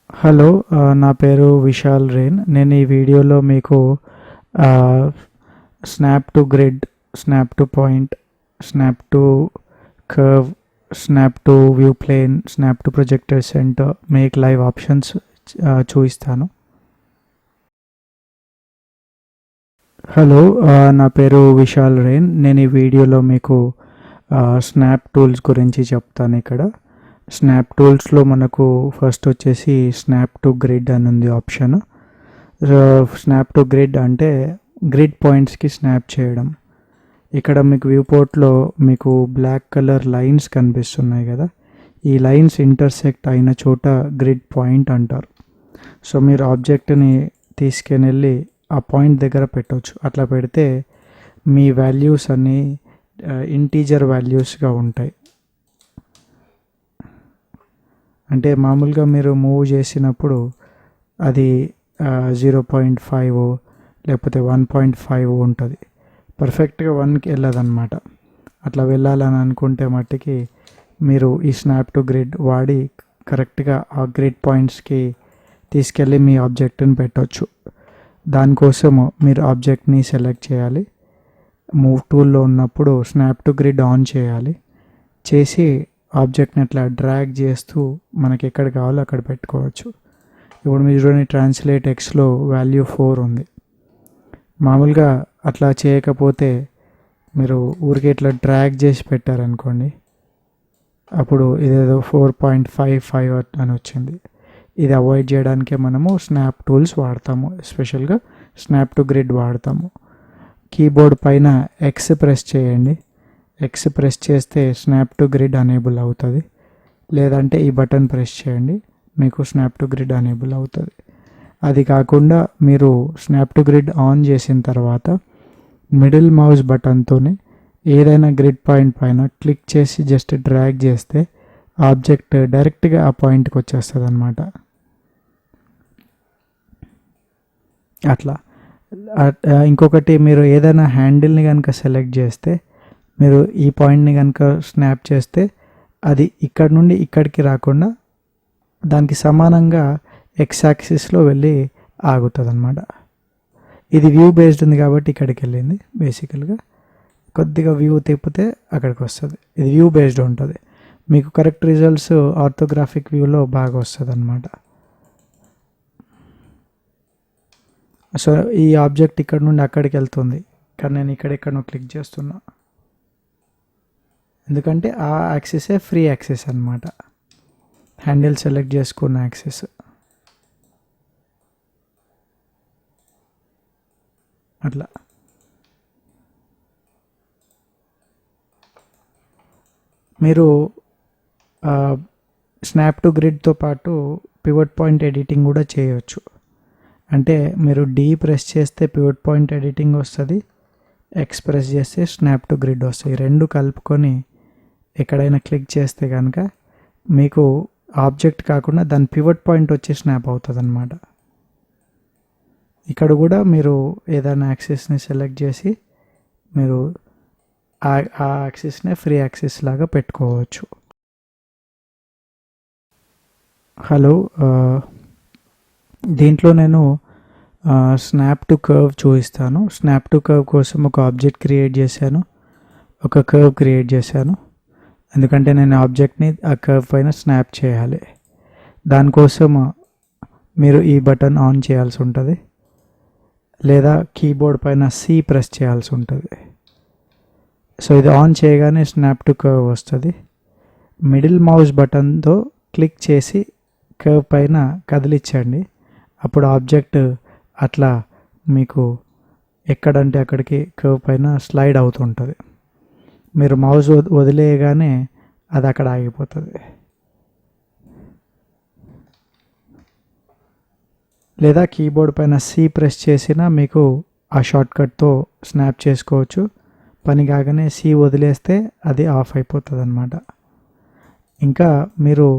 Hello నా పేరు Vishal rain. నేను ఈ వీడియోలో మీకు snap to grid, snap to point, snap to curve, snap to view plane, snap to projector centre, make live options చూపిస్తాను. Hello, నా పేరు విశాల్ రేన్. నేను ఈ వీడియోలో మీకు స్నాప్ టూల్స్ గురించి చెప్తాను. ఇక్కడ స్నాప్ టూల్స్లో మనకు ఫస్ట్ వచ్చేసి స్నాప్ టు గ్రిడ్ అని ఉంది ఆప్షన్. స్నాప్ టు గ్రిడ్ అంటే గ్రిడ్ పాయింట్స్కి స్నాప్ చేయడం. ఇక్కడ మీకు వ్యూ పోర్ట్లో మీకు బ్లాక్ కలర్ లైన్స్ కనిపిస్తున్నాయి కదా, ఈ లైన్స్ ఇంటర్సెక్ట్ అయిన చోట గ్రిడ్ పాయింట్ అంటారు. సో మీరు ఆబ్జెక్ట్ని తీసుకుని వెళ్ళి ఆ పాయింట్ దగ్గర పెట్టవచ్చు. అట్లా పెడితే మీ వాల్యూస్ అన్నీ ఇంటీజర్ వాల్యూస్గా ఉంటాయి. అంటే మామూలుగా మీరు మూవ్ చేసినప్పుడు అది 0.5 లేకపోతే 1.5 ఉంటుంది. పర్ఫెక్ట్గా 1కి వెళ్ళదన్నమాట. అట్లా వెళ్ళాలని అనుకుంటే మట్టికి మీరు ఈ స్నాప్ టు గ్రిడ్ వాడి కరెక్ట్గా ఆ గ్రిడ్ పాయింట్స్కి తీసుకెళ్ళి మీ ఆబ్జెక్ట్ని పెట్టవచ్చు. దానికోసము మీరు ఆబ్జెక్ట్ని సెలెక్ట్ చేయాలి. మూవ్ టూల్లో ఉన్నప్పుడు స్నాప్ టు గ్రిడ్ ఆన్ చేయాలి. చేసి ఆబ్జెక్ట్ని అట్లా డ్రాగ్ చేస్తూ మనకి ఎక్కడ కావాలో అక్కడ పెట్టుకోవచ్చు. ఇప్పుడు మీరు చూడండి, ట్రాన్స్లేట్ ఎక్స్లో వాల్యూ 4 ఉంది. మామూలుగా అట్లా చేయకపోతే మీరు ఊరికే ఇట్లా డ్రాగ్ చేసి పెట్టారనుకోండి, అప్పుడు ఇదేదో 4.55 అని వచ్చింది. ఇది అవాయిడ్ చేయడానికే మనము స్నాప్ టూల్స్ వాడతాము. ఎస్పెషల్గా స్నాప్ టు గ్రిడ్ వాడతాము. కీబోర్డ్ పైన ఎక్స్ ప్రెస్ చేయండి. ఎక్స్ ప్రెస్ చేస్తే స్నాప్ టు గ్రిడ్ అనేబుల్ అవుతుంది. లేదంటే ఈ బటన్ ప్రెస్ చేయండి, మీకు స్నాప్ టు గ్రిడ్ అనేబుల్ అవుతుంది. అది కాకుండా మీరు స్నాప్ టు గ్రిడ్ ఆన్ చేసిన తర్వాత మిడిల్ మౌస్ బటన్తోనే ఏదైనా గ్రిడ్ పాయింట్ పైన క్లిక్ చేసి జస్ట్ డ్రాగ్ చేస్తే ఆబ్జెక్ట్ డైరెక్ట్గా ఆ పాయింట్కి వచ్చేస్తుంది అన్నమాట. అట్లా ఇంకొకటి, మీరు ఏదైనా హ్యాండిల్ని కనుక సెలెక్ట్ చేస్తే మీరు ఈ పాయింట్ని కనుక స్నాప్ చేస్తే అది ఇక్కడ నుండి ఇక్కడికి రాకుండా దానికి సమానంగా ఎక్స్ యాక్సిస్లో వెళ్ళి ఆగుతుంది అన్నమాట. ఇది వ్యూ బేస్డ్ ఉంది కాబట్టి ఇక్కడికి వెళ్ళింది. బేసికల్గా కొద్దిగా వ్యూ తిప్పితే అక్కడికి వస్తుంది. ఇది వ్యూ బేస్డ్ ఉంటుంది. మీకు కరెక్ట్ రిజల్ట్స్ ఆర్థోగ్రాఫిక్ వ్యూలో బాగా వస్తుంది అన్నమాట. సో ఈ ఆబ్జెక్ట్ ఇక్కడ నుండి అక్కడికి వెళ్తుంది, కానీ నేను ఇక్కడెక్కడో క్లిక్ చేస్తున్నా. ఎందుకంటే ఆ యాక్సెసే ఫ్రీ యాక్సెస్ అన్నమాట, హ్యాండిల్ సెలెక్ట్ చేసుకున్న యాక్సెస్. అట్లా మీరు స్నాప్ టు గ్రిడ్తో పాటు పివట్ పాయింట్ ఎడిటింగ్ కూడా చేయవచ్చు. అంటే మీరు డి ప్రెస్ చేస్తే పివట్ పాయింట్ ఎడిటింగ్ వస్తుంది, ఎక్స్ ప్రెస్ చేస్తే స్నాప్ టు గ్రిడ్ వస్తాయి. రెండు కలుపుకొని ఎక్కడైనా క్లిక్ చేస్తే కనుక మీకు ఆబ్జెక్ట్ కాకుండా దాని పివట్ పాయింట్ వచ్చి స్నాప్ అవుతుంది అన్నమాట. ఇక్కడ కూడా మీరు ఏదైనా యాక్సెస్ని సెలెక్ట్ చేసి మీరు ఆ యాక్సెస్నే ఫ్రీ యాక్సెస్ లాగా పెట్టుకోవచ్చు. హలో, దీంట్లో నేను స్నాప్ టు కర్వ్ చూపిస్తాను. స్నాప్ టు కర్వ్ కోసం ఒక ఆబ్జెక్ట్ క్రియేట్ చేశాను, ఒక కర్వ్ క్రియేట్ చేశాను. ఎందుకంటే నేను ఆబ్జెక్ట్ని ఆ కర్వ్ పైన స్నాప్ చేయాలి. దానికోసం మీరు ఈ బటన్ ఆన్ చేయాల్సి ఉంటుంది, లేదా కీబోర్డ్ పైన సి ప్రెస్ చేయాల్సి ఉంటుంది. సో ఇది ఆన్ చేయగానే స్నాప్ టు కర్వ్ వస్తుంది. మిడిల్ మౌస్ బటన్తో క్లిక్ చేసి కర్వ్ పైన కదిలించండి. అప్పుడు ఆబ్జెక్ట్ అట్లా మీకు ఎక్కడంటే అక్కడికి కర్వ్ పైన స్లైడ్ అవుతుంటుంది. మీరు మౌస్ వదిలేయగానే అది అక్కడ ఆగిపోతుంది. లేదా కీబోర్డ్ పైన సి ప్రెస్ చేసినా మీకు ఆ షార్ట్కట్తో స్నాప్ చేసుకోవచ్చు. పని కాగానే సి వదిలేస్తే అది ఆఫ్ అయిపోతుంది అన్నమాట. ఇంకా మీరు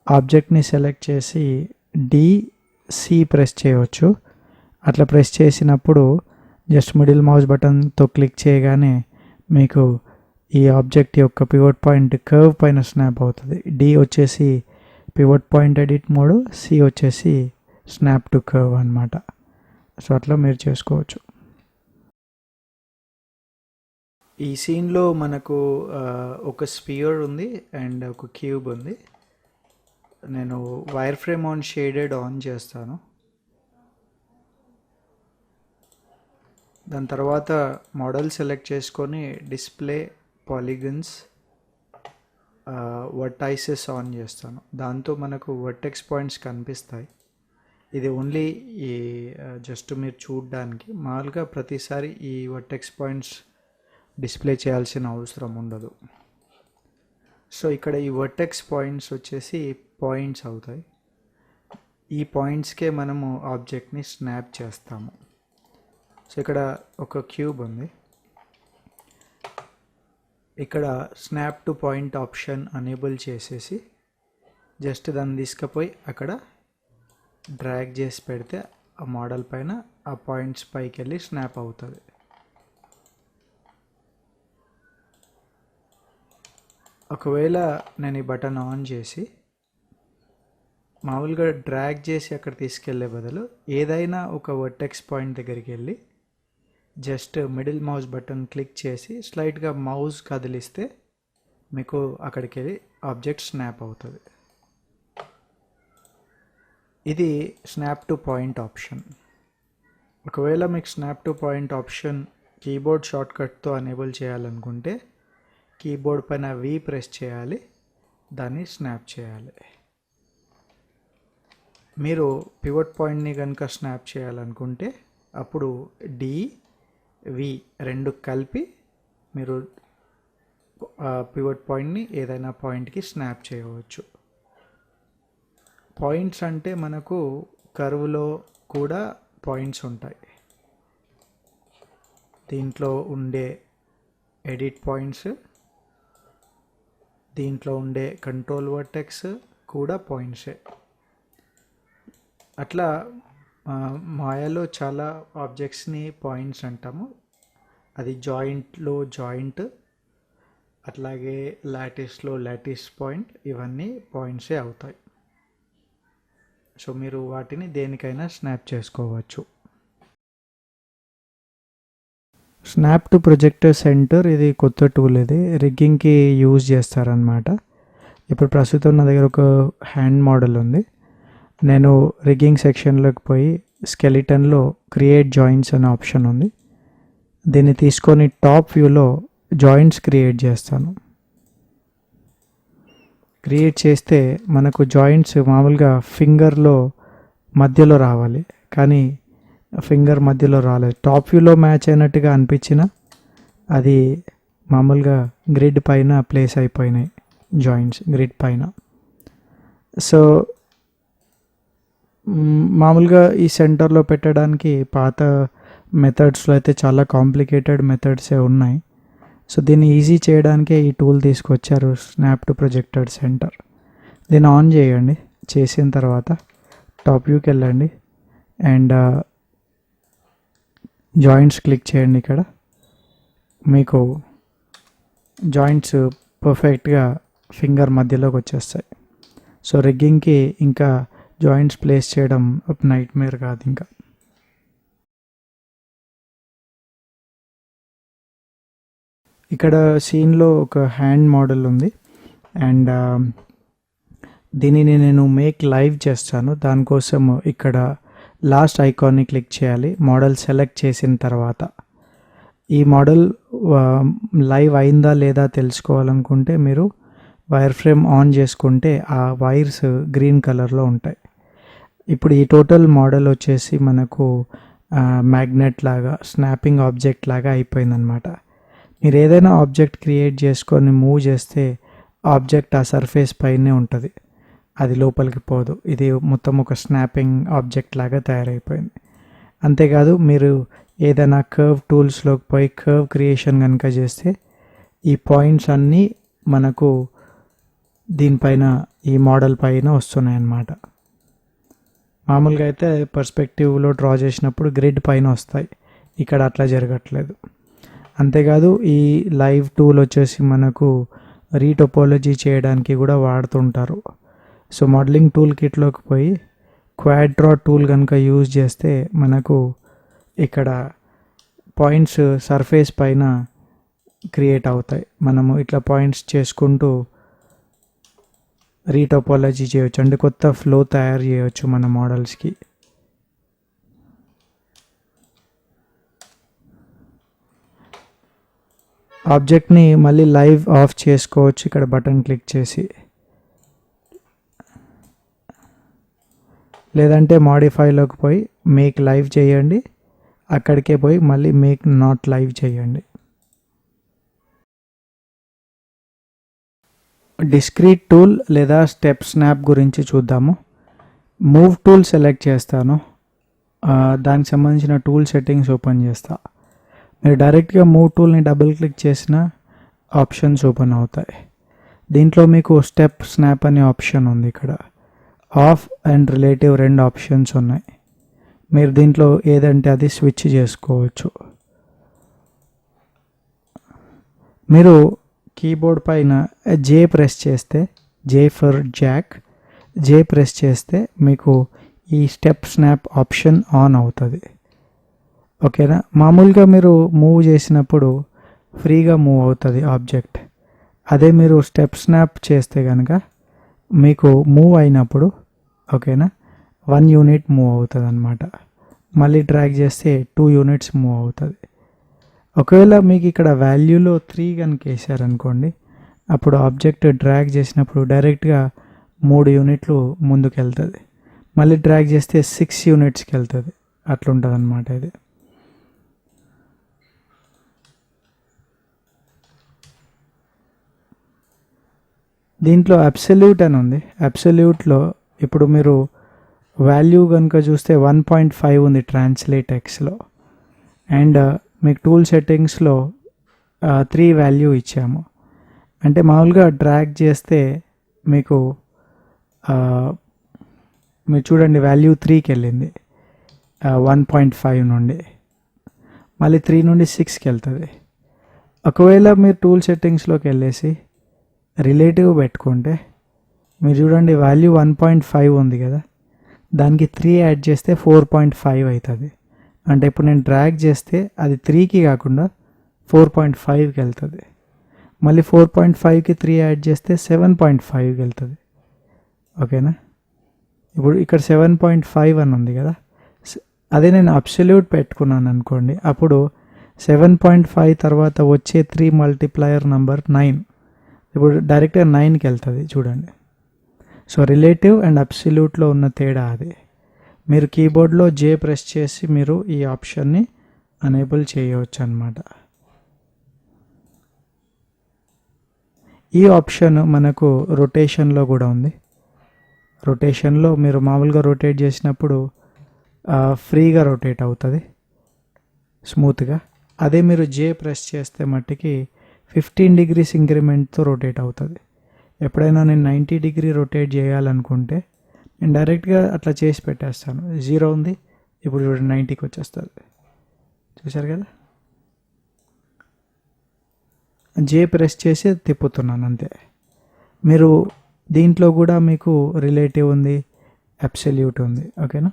ఆబ్జెక్ట్ని సెలెక్ట్ చేసి సి ప్రెస్ చేయవచ్చు. అట్లా ప్రెస్ చేసినప్పుడు జస్ట్ మిడిల్ మౌస్ బటన్తో క్లిక్ చేయగానే మీకు ఈ ఆబ్జెక్ట్ యొక్క పివట్ పాయింట్ కర్వ్ పైన స్నాప్ అవుతుంది. డి వచ్చేసి pivot point edit mode, C వచ్చేసి స్నాప్ టు కర్వ్ అనమాట. సో అట్లా మీరు చేసుకోవచ్చు. ఈ సీన్లో మనకు ఒక స్పియర్ ఉంది అండ్ ఒక క్యూబ్ ఉంది. నేను wire frame on shaded on చేస్తాను. దాని తర్వాత మోడల్ సెలెక్ట్ చేసుకొని డిస్ప్లే పాలిగన్స్ వర్టైసెస్ ఆన్ చేస్తాను. దాంతో మనకు వర్టెక్స్ పాయింట్స్ కనిపిస్తాయి. ఇది ఓన్లీ ఈ జస్ట్ మీరు చూడడానికి, మామూలుగా ప్రతిసారి ఈ వర్టెక్స్ పాయింట్స్ డిస్ప్లే చేయాల్సిన అవసరం ఉండదు. సో ఇక్కడ ఈ వర్టెక్స్ పాయింట్స్ వచ్చేసి పాయింట్స్ అవుతాయి. ఈ పాయింట్స్కే మనము ఆబ్జెక్ట్ని స్నాప్ చేస్తాము. సో ఇక్కడ ఒక క్యూబ్ ఉంది. ఇక్కడ snap to point option unable చేసేసి జస్ట్ దాన్ని తీసుకుపోయి అక్కడ డ్రాగ్ చేసి పెడితే ఆ మోడల్ పైన ఆ పాయింట్స్ పైకి వెళ్ళి స్నాప్ అవుతుంది. ఒకవేళ నేను ఈ బటన్ ఆన్ చేసి మామూలుగా డ్రాగ్ చేసి అక్కడ తీసుకెళ్లే బదులు ఏదైనా ఒక వర్టెక్స్ పాయింట్ దగ్గరికి వెళ్ళి just middle mouse button click చేసి స్లైట్గా మౌస్ కదిలిస్తే మీకు అక్కడికి వెళ్ళి ఆబ్జెక్ట్ స్నాప్ అవుతుంది. ఇది స్నాప్ టు పాయింట్ ఆప్షన్. ఒకవేళ మీకు snap to point option keyboard షార్ట్కట్తో అనేబుల్ చేయాలనుకుంటే కీబోర్డ్ పైన వి ప్రెస్ చేయాలి, దాన్ని స్నాప్ చేయాలి. మీరు పివట్ పాయింట్ని కనుక స్నాప్ చేయాలనుకుంటే అప్పుడు డి వి రెండు కలిపి మీరు పివట్ పాయింట్ని ఏదైనా పాయింట్కి స్నాప్ చేయవచ్చు. పాయింట్స్ అంటే మనకు కర్వ్లో కూడా పాయింట్స్ ఉంటాయి. దీంట్లో ఉండే ఎడిట్ పాయింట్స్, దీంట్లో ఉండే కంట్రోల్ వర్టెక్స్ కూడా పాయింట్సే. అట్లా మాయాలో చాలా ఆబ్జెక్ట్స్ని పాయింట్స్ అంటాము. అది జాయింట్లో జాయింట్, అట్లాగే లాటిస్లో లాటిస్ పాయింట్, ఇవన్నీ పాయింట్సే అవుతాయి. సో మీరు వాటిని దేనికైనా స్నాప్ చేసుకోవచ్చు. స్నాప్ టు ప్రొజెక్టర్ సెంటర్ ఇది కొత్త టూల్. ఇది రిగ్గింగ్కి యూజ్ చేస్తారనమాట. ఇప్పుడు ప్రస్తుతం నా దగ్గర ఒక హ్యాండ్ మోడల్ ఉంది. నేను రిగ్గింగ్ సెక్షన్లోకి పోయి స్కెలిటన్లో క్రియేట్ జాయింట్స్ అనే ఆప్షన్ ఉంది. దీన్ని తీసుకొని టాప్ వ్యూలో జాయింట్స్ క్రియేట్ చేస్తాను. క్రియేట్ చేస్తే మనకు జాయింట్స్ మామూలుగా ఫింగర్లో మధ్యలో రావాలి, కానీ ఫింగర్ మధ్యలో రాలేదు. టాప్ వ్యూలో మ్యాచ్ అయినట్టుగా అనిపించిన అది మామూలుగా గ్రిడ్ పైన ప్లేస్ అయిపోయినాయి జాయింట్స్ గ్రిడ్ పైన. సో మామూలుగా ఈ సెంటర్లో పెట్టడానికి పాత మెథడ్స్లో అయితే చాలా కాంప్లికేటెడ్ మెథడ్సే ఉన్నాయి. సో దీన్ని ఈజీ చేయడానికే ఈ టూల్ తీసుకొచ్చారు, స్నాప్ టు ప్రొజెక్టర్ సెంటర్. దీన్ని ఆన్ చేయండి. చేసిన తర్వాత టాప్ వ్యూకి వెళ్ళండి అండ్ జాయింట్స్ క్లిక్ చేయండి. ఇక్కడ మీకు జాయింట్స్ పర్ఫెక్ట్గా ఫింగర్ మధ్యలోకి వచ్చేస్తాయి. సో రిగ్గింగ్కి ఇంకా జాయింట్స్ ప్లేస్ చేయడం నైట్ మేర్ కాదు. ఇంకా ఇక్కడ సీన్లో ఒక హ్యాండ్ మోడల్ ఉంది అండ్ దీనిని నేను మేక్ లైవ్ చేస్తాను. దానికోసం ఇక్కడ లాస్ట్ ఐకాన్ని క్లిక్ చేయాలి. మోడల్ సెలెక్ట్ చేసిన తర్వాత ఈ మోడల్ లైవ్ అయిందా లేదా తెలుసుకోవాలనుకుంటే మీరు వైర్ ఫ్రేమ్ ఆన్ చేసుకుంటే ఆ వైర్స్ గ్రీన్ కలర్లో ఉంటాయి. ఇప్పుడు ఈ టోటల్ మోడల్ వచ్చేసి మనకు మ్యాగ్నెట్ లాగా, స్నాపింగ్ ఆబ్జెక్ట్ లాగా అయిపోయిందనమాట. మీరు ఏదైనా ఆబ్జెక్ట్ క్రియేట్ చేసుకొని మూవ్ చేస్తే ఆబ్జెక్ట్ ఆ సర్ఫేస్ పైనే ఉంటుంది, అది లోపలికి పోదు. ఇది మొత్తం ఒక స్నాపింగ్ ఆబ్జెక్ట్ లాగా తయారైపోయింది. అంతేకాదు మీరు ఏదైనా కర్వ్ టూల్స్లోకి పోయి కర్వ్ క్రియేషన్ కనుక చేస్తే ఈ పాయింట్స్ అన్నీ మనకు దీనిపైన ఈ మోడల్ పైన వస్తున్నాయి అన్నమాట. మామూలుగా అయితే పర్స్పెక్టివ్లో డ్రా చేసినప్పుడు గ్రిడ్ పైన వస్తాయి, ఇక్కడ అట్లా జరగట్లేదు. అంతేకాదు ఈ లైవ్ టూల్ వచ్చేసి మనకు రీటోపోలజీ చేయడానికి కూడా వాడుతుంటారు. సో మోడలింగ్ టూల్ కిట్లోకి పోయి క్వాడ్రా టూల్ కనుక యూజ్ చేస్తే మనకు ఇక్కడ పాయింట్స్ సర్ఫేస్ పైన క్రియేట్ అవుతాయి. మనము ఇట్లా పాయింట్స్ చేసుకుంటూ రీటోపాలజీ చేయొచ్చు, అంటే కొత్త ఫ్లో తయారు చేయవచ్చు మన మోడల్స్కి. ఆబ్జెక్ట్ని మళ్ళీ లైవ్ ఆఫ్ చేసుకోవచ్చు ఇక్కడ బటన్ క్లిక్ చేసి, లేదంటే మాడిఫైలోకి పోయి మేక్ లైవ్ చేయండి, అక్కడికే పోయి మళ్ళీ మేక్ నాట్ లైవ్ చేయండి. డిస్క్రీట్ టూల్ లేదా స్టెప్ స్నాప్ గురించి చూద్దాము. మూవ్ టూల్ సెలెక్ట్ చేస్తాను, దానికి సంబంధించిన టూల్ సెట్టింగ్స్ ఓపెన్ చేస్తా. మీరు డైరెక్ట్గా మూవ్ టూల్ని డబుల్ క్లిక్ చేసిన ఆప్షన్స్ ఓపెన్ అవుతాయి. దీంట్లో మీకు స్టెప్ స్నాప్ అనే ఆప్షన్ ఉంది. ఇక్కడ ఆఫ్ అండ్ రిలేటివ్ రెండు ఆప్షన్స్ ఉన్నాయి. మీరు దీంట్లో ఏదంటే అది స్విచ్ చేసుకోవచ్చు. మీరు కీబోర్డ్ పైన జే ప్రెస్ చేస్తే, J for Jack, J press చేస్తే మీకు ఈ స్టెప్ స్నాప్ ఆప్షన్ ఆన్ అవుతుంది. ఓకేనా. మామూలుగా మీరు మూవ్ చేసినప్పుడు ఫ్రీగా మూవ్ అవుతుంది ఆబ్జెక్ట్. అదే మీరు స్టెప్ స్నాప్ చేస్తే కనుక మీకు మూవ్ అయినప్పుడు ఓకేనా 1 యూనిట్ మూవ్ అవుతుంది అనమాట. మళ్ళీ డ్రాగ్ చేస్తే 2 యూనిట్స్ మూవ్ అవుతుంది. ఒకవేళ మీకు ఇక్కడ వాల్యూలో 3 కనుక వేసారనుకోండి, అప్పుడు ఆబ్జెక్ట్ డ్రాగ్ చేసినప్పుడు డైరెక్ట్గా 3 యూనిట్లు ముందుకు వెళ్తుంది. మళ్ళీ డ్రాగ్ చేస్తే 6 యూనిట్స్కి వెళ్తుంది. అట్లుంటుంది అనమాట ఇది. దీంట్లో అబ్సల్యూట్ అని ఉంది. అబ్సల్యూట్లో ఇప్పుడు మీరు వాల్యూ కనుక చూస్తే 1.5 ఉంది ట్రాన్స్లేట్ ఎక్స్లో, అండ్ మీకు టూల్ సెట్టింగ్స్లో 3 వాల్యూ ఇచ్చాము. అంటే మామూలుగా డ్రాగ్ చేస్తే మీకు మీరు చూడండి వాల్యూ 3కి వెళ్ళింది 1.5 నుండి, మళ్ళీ 3 నుండి 6కి వెళ్తుంది. ఒకవేళ మీరు టూల్ సెట్టింగ్స్లోకి వెళ్ళేసి రిలేటివ్ పెట్టుకుంటే మీరు చూడండి వాల్యూ 1.5 ఉంది కదా, దానికి 3 యాడ్ చేస్తే 4.5 అవుతుంది. అంటే ఇప్పుడు నేను డ్రాగ్ చేస్తే అది 3కి కాకుండా 4.5కి వెళ్తుంది. మళ్ళీ 4.5కి 3 యాడ్ చేస్తే 7.5కి వెళ్తుంది. ఓకేనా. ఇప్పుడు ఇక్కడ 7.5 అని ఉంది కదా, అదే నేను అబ్సల్యూట్ పెట్టుకున్నాను అనుకోండి, అప్పుడు 7.5 తర్వాత వచ్చే 3 మల్టిప్లయర్ నంబర్ 9. ఇప్పుడు డైరెక్ట్గా 9కి వెళ్తుంది చూడండి. సో రిలేటివ్ అండ్ అబ్సల్యూట్లో ఉన్న తేడా అది. మీరు కీబోర్డ్లో జే ప్రెస్ చేసి మీరు ఈ ఆప్షన్ని అనేబుల్ చేయవచ్చు అన్నమాట. ఈ ఆప్షన్ మనకు రొటేషన్లో కూడా ఉంది. రొటేషన్లో మీరు మామూలుగా రొటేట్ చేసినప్పుడు ఫ్రీగా రొటేట్ అవుతుంది స్మూత్గా. అదే మీరు జే ప్రెస్ చేస్తే మట్టికి 15 degrees ఇంక్రిమెంట్తో రొటేట్ అవుతుంది. ఎప్పుడైనా నేను 90 degree రొటేట్ చేయాలనుకుంటే నేను డైరెక్ట్గా అట్లా చేసి పెట్టేస్తాను. 0 ఉంది, ఇప్పుడు 90కి వచ్చేస్తుంది. చూసారు కదా, జే ప్రెస్ చేసి తిప్పుతున్నాను అంతే. మీరు దీంట్లో కూడా మీకు రిలేటివ్ ఉంది, అబ్సల్యూట్ ఉంది. ఓకేనా.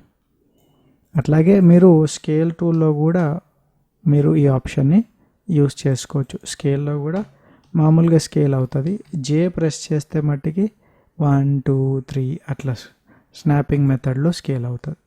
అట్లాగే మీరు స్కేల్ టూల్లో కూడా మీరు ఈ ఆప్షన్ని యూస్ చేసుకోవచ్చు. స్కేల్లో కూడా మామూలుగా స్కేల్ అవుతుంది. జే ప్రెస్ చేస్తే మట్టికి 1 2 3 అట్లా స్నాపింగ్ మెథడ్లో స్కేల్ అవుతుంది.